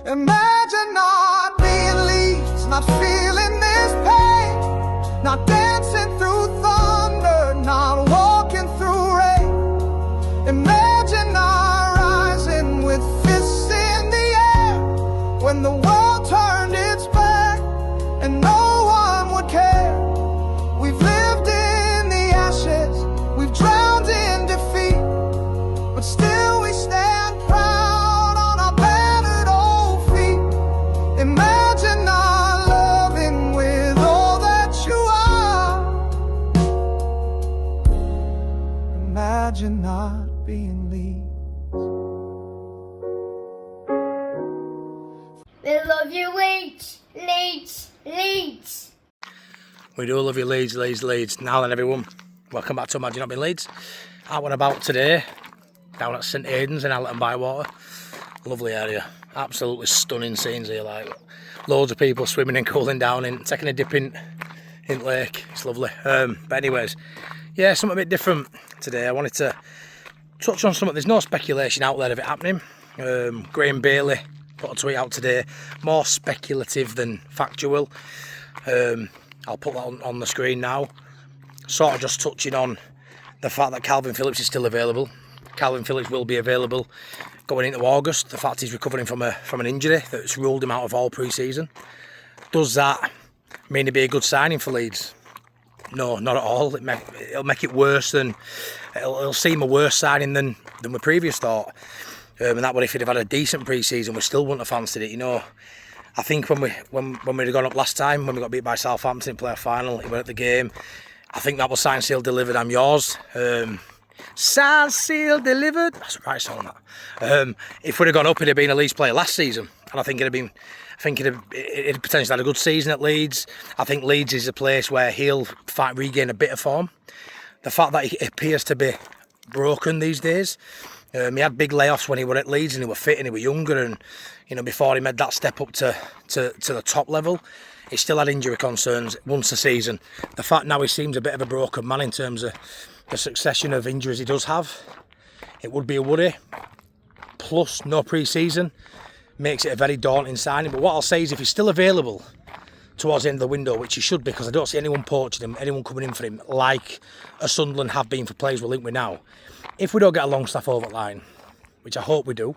Imagine not being Leeds, not feeling this pain, not dancing through thunder, not walking through rain. Imagine not rising with fists in the air when the world turned its back and no one would care. We've lived in the ashes, we've drowned in defeat, but still we stand proud on our battered old feet. Imagine not loving with all that you are. Imagine not being Leeds. We love you, Leeds, Leeds, Leeds. We do love you, Leeds, Leeds, Leeds. Now then, everyone, welcome back to Imagine Not Being Leeds. Out and about today, down at St Aidan's in Allerton Bywater. Lovely area, absolutely stunning scenes here. Like loads of people swimming and cooling down, in taking a dip in lake. It's lovely. But anyways, yeah, something a bit different today. I wanted to touch on something. There's no speculation out there of it happening. Graeme Bailey put a tweet out today, more speculative than factual. I'll put that on the screen now. Sort of just touching on the fact that Kalvin Phillips is still available. Kalvin Phillips will be available going into August. The fact he's recovering from an injury that's ruled him out of all pre-season. Does that mean it'd be a good signing for Leeds? No, not at all. It'll make it worse than... It'll seem a worse signing than we previously thought. And that would if he'd have had a decent pre-season, we still wouldn't have fancied it, you know. I think when we'd have gone up last time, when we got beat by Southampton in playoff final, he went at the game. I think that was signed, sealed, delivered, I'm yours. Signed, sealed, delivered. That's a right song, that. If we'd have gone up, he'd have been a Leeds player last season. And I think it'd potentially had a good season at Leeds. I think Leeds is a place where he'll regain a bit of form. The fact that he appears to be broken these days. He had big layoffs when he were at Leeds and he was fit and he was younger, and you know, before he made that step up to the top level, he still had injury concerns once a season. The fact now he seems a bit of a broken man in terms of the succession of injuries he does have, it would be a worry. Plus no pre-season makes it a very daunting signing. But what I'll say is, if he's still available towards the end of the window, which he should be, because I don't see anyone poaching him, anyone coming in for him like a Sunderland have been for players we're linked with now. If we don't get a Longstaff over the line, which I hope we do,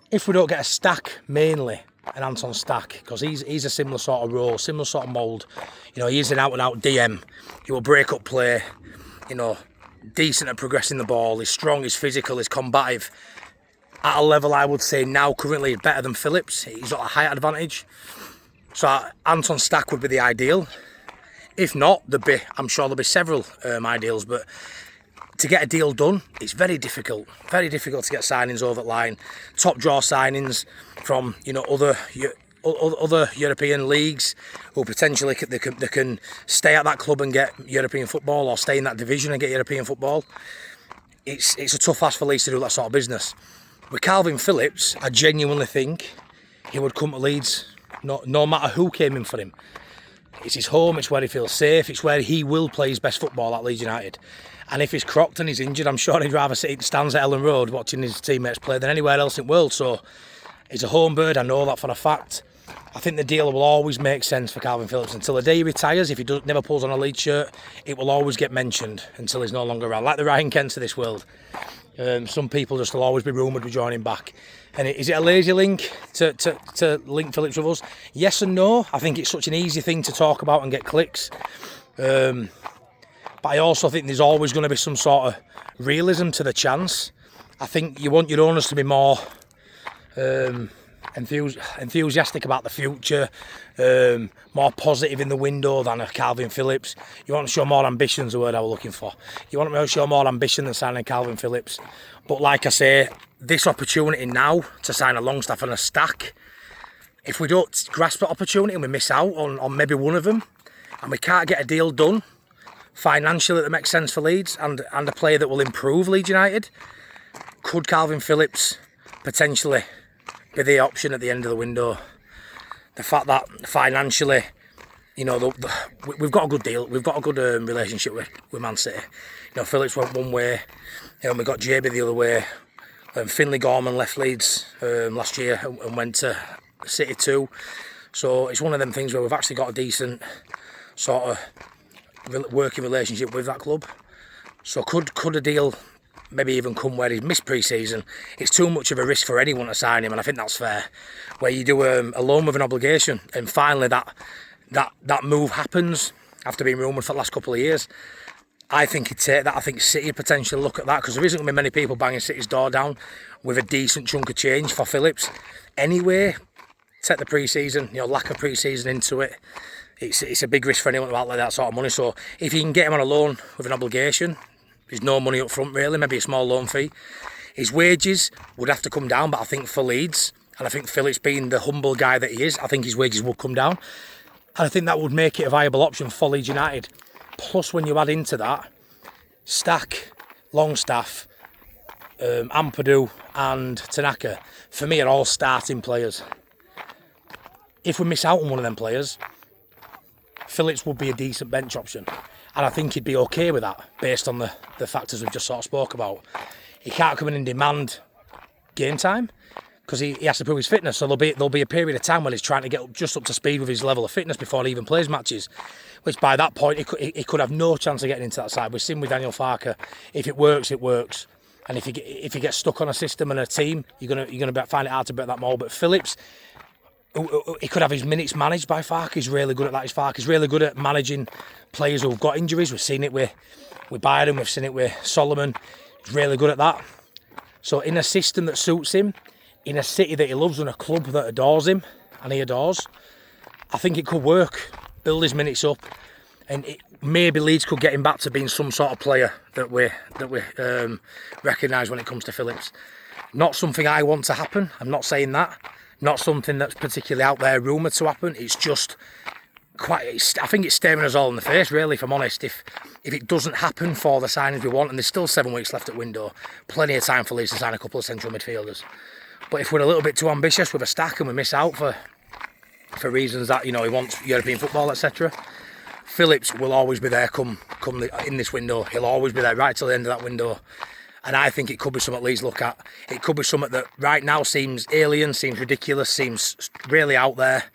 if we don't get a Stack mainly, an Anton Stack, because he's a similar sort of role, similar sort of mould. You know, he's an out-and-out DM. He will break up play, you know, decent at progressing the ball. He's strong, he's physical, he's combative. At a level I would say now currently is better than Phillips. He's got a height advantage. So Anton Stack would be the ideal. If not, I'm sure there'll be several ideals, but to get a deal done, it's very difficult. Very difficult to get signings over the line. Top draw signings from, you know, other European leagues who potentially they can stay at that club and get European football, or stay in that division and get European football. It's a tough ask for Leeds to do that sort of business. With Kalvin Phillips, I genuinely think he would come to Leeds no matter who came in for him. It's his home, it's where he feels safe, it's where he will play his best football at Leeds United. And if he's crocked and he's injured, I'm sure he'd rather sit in the stands at Ellen Road watching his teammates play than anywhere else in the world. So he's a home bird, I know that for a fact. I think the deal will always make sense for Kalvin Phillips until the day he retires. If he never pulls on a Leeds shirt, it will always get mentioned until he's no longer around. Like the Ryan Kents of this world. Some people just will always be rumoured with joining back. And is it a lazy link to link Phillips with us? Yes and no. I think it's such an easy thing to talk about and get clicks. But I also think there's always going to be some sort of realism to the chance. I think you want your owners to be more enthusiastic about the future, more positive in the window than a Kalvin Phillips. You want to show more ambition, is the word I was looking for. You want to show more ambition than signing Kalvin Phillips. But like I say, this opportunity now to sign a Longstaff and a Stack, if we don't grasp that opportunity and we miss out on maybe one of them, and we can't get a deal done financially that makes sense for Leeds and a player that will improve Leeds United, could Kalvin Phillips potentially be the option at the end of the window? The fact that financially, you know, we've got a good deal, we've got a good relationship with Man City. You know, Phillips went one way, you know, we got JB the other way. Finlay Gorman left Leeds last year and went to City too. So it's one of them things where we've actually got a decent sort of working relationship with that club. So could a deal maybe even come where he's missed pre-season? It's too much of a risk for anyone to sign him, and I think that's fair. Where you do a loan with an obligation, and finally that move happens after being rumoured for the last couple of years. I think he'd take that. I think City potentially look at that, because there isn't going to be many people banging City's door down with a decent chunk of change for Phillips. Anyway, take the pre-season, lack of pre-season into it. It's a big risk for anyone to outlay that sort of money. So if you can get him on a loan with an obligation, there's no money up front really, maybe a small loan fee. His wages would have to come down, but I think for Leeds, and I think Phillips being the humble guy that he is, I think his wages would come down. And I think that would make it a viable option for Leeds United. Plus, when you add into that, Stack, Longstaff, Ampadu and Tanaka, for me are all starting players. If we miss out on one of them players, Phillips would be a decent bench option. And I think he'd be okay with that, based on the factors we've just sort of spoke about. He can't come in and demand game time, because he has to prove his fitness. So there'll be a period of time when he's trying to get just up to speed with his level of fitness before he even plays matches. Which by that point, he could have no chance of getting into that side. We've seen with Daniel Farke, if it works, it works. And if you get stuck on a system and a team, you're gonna find it hard to break that mold. But Phillips, he could have his minutes managed by Farke. He's really good at that. Farke's really good at managing players who've got injuries. We've seen it with Byron, we've seen it with Solomon. He's really good at that. So in a system that suits him, in a city that he loves and a club that adores him and he adores, I think it could work. Build his minutes up, and maybe Leeds could get him back to being some sort of player that we recognise when it comes to Phillips. Not something I want to happen. I'm not saying that. Not something that's particularly out there rumoured to happen. It's just I think it's staring us all in the face, really, if I'm honest. If it doesn't happen for the signings we want, and there's still 7 weeks left at window, plenty of time for Leeds to sign a couple of central midfielders. But if we're a little bit too ambitious with a stack and we miss out for reasons that, he wants European football, etc., Phillips will always be there in this window. He'll always be there right till the end of that window. And I think it could be something Leeds look at. It could be something that right now seems alien, seems ridiculous, seems really out there.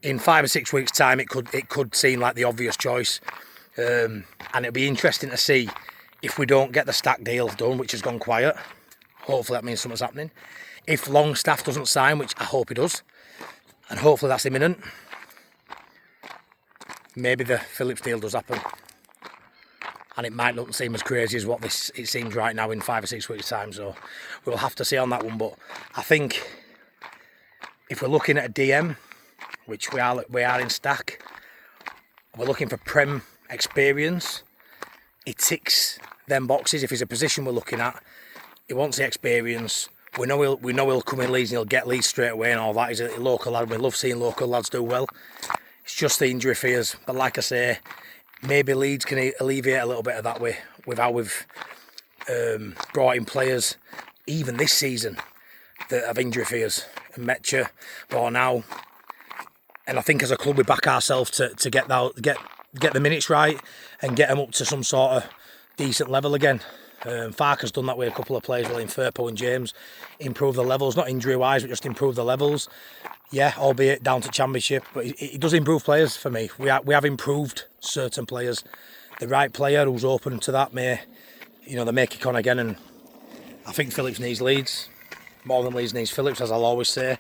In 5 or 6 weeks' time, it could seem like the obvious choice. And it'll be interesting to see if we don't get the Stack deal done, which has gone quiet. Hopefully that means something's happening. If Longstaff doesn't sign, which I hope he does, and hopefully that's imminent, maybe the Phillips deal does happen. And it might not seem as crazy as what it seems right now in 5 or 6 weeks' time. So we'll have to see on that one. But I think if we're looking at a DM, which we are in Stack, we're looking for Prem experience. He ticks them boxes. If there's a position we're looking at, he wants the experience. We know he'll come in Leeds and he'll get Leeds straight away and all that. He's a local lad. We love seeing local lads do well. It's just the injury fears. But like I say, maybe Leeds can alleviate a little bit of that with how we've brought in players, even this season, that have injury fears. And Metcha, Bornau. And I think as a club we back ourselves to get the minutes right and get them up to some sort of decent level again. Farke's done that with a couple of players, in Firpo and James, improve the levels, not injury-wise, but just improve the levels. Yeah, albeit down to Championship, but it does improve players for me. We have improved certain players. The right player who's open to that may kick on again, and I think Phillips needs Leeds more than Leeds needs Phillips, as I'll always say.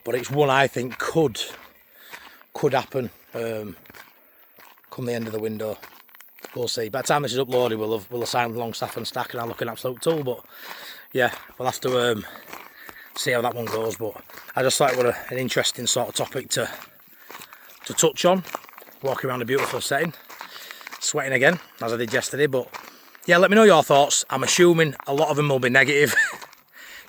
But it's one I think could happen come the end of the window. We'll see. By the time this is uploaded, we'll have signed Longstaff and Stack, and I'll look an absolute tool. But yeah, we'll have to see how that one goes. But I just thought it was an interesting sort of topic to touch on. Walking around a beautiful setting, sweating again as I did yesterday. But yeah, let me know your thoughts. I'm assuming a lot of them will be negative.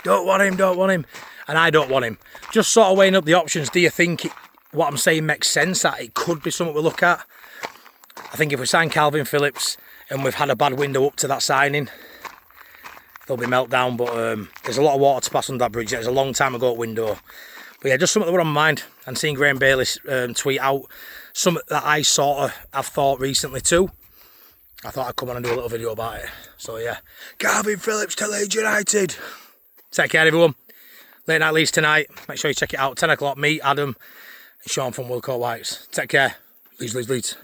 Don't want him, and I don't want him. Just sort of weighing up the options. Do you think what I'm saying makes sense, that it could be something we look at? I think if we sign Kalvin Phillips and we've had a bad window up to that signing, there'll be meltdown. But there's a lot of water to pass under that bridge. It's a long time ago at window. But yeah, just something that was on my mind. And seeing Graeme Bailey tweet out something that I sort of have thought recently too. I thought I'd come on and do a little video about it. So yeah, Kalvin Phillips to Leeds United. Take care, everyone. Late Night Leeds tonight. Make sure you check it out. 10 o'clock. Me, Adam, and Sean from Wilcote Whites. Take care. Leeds, Leeds, Leeds.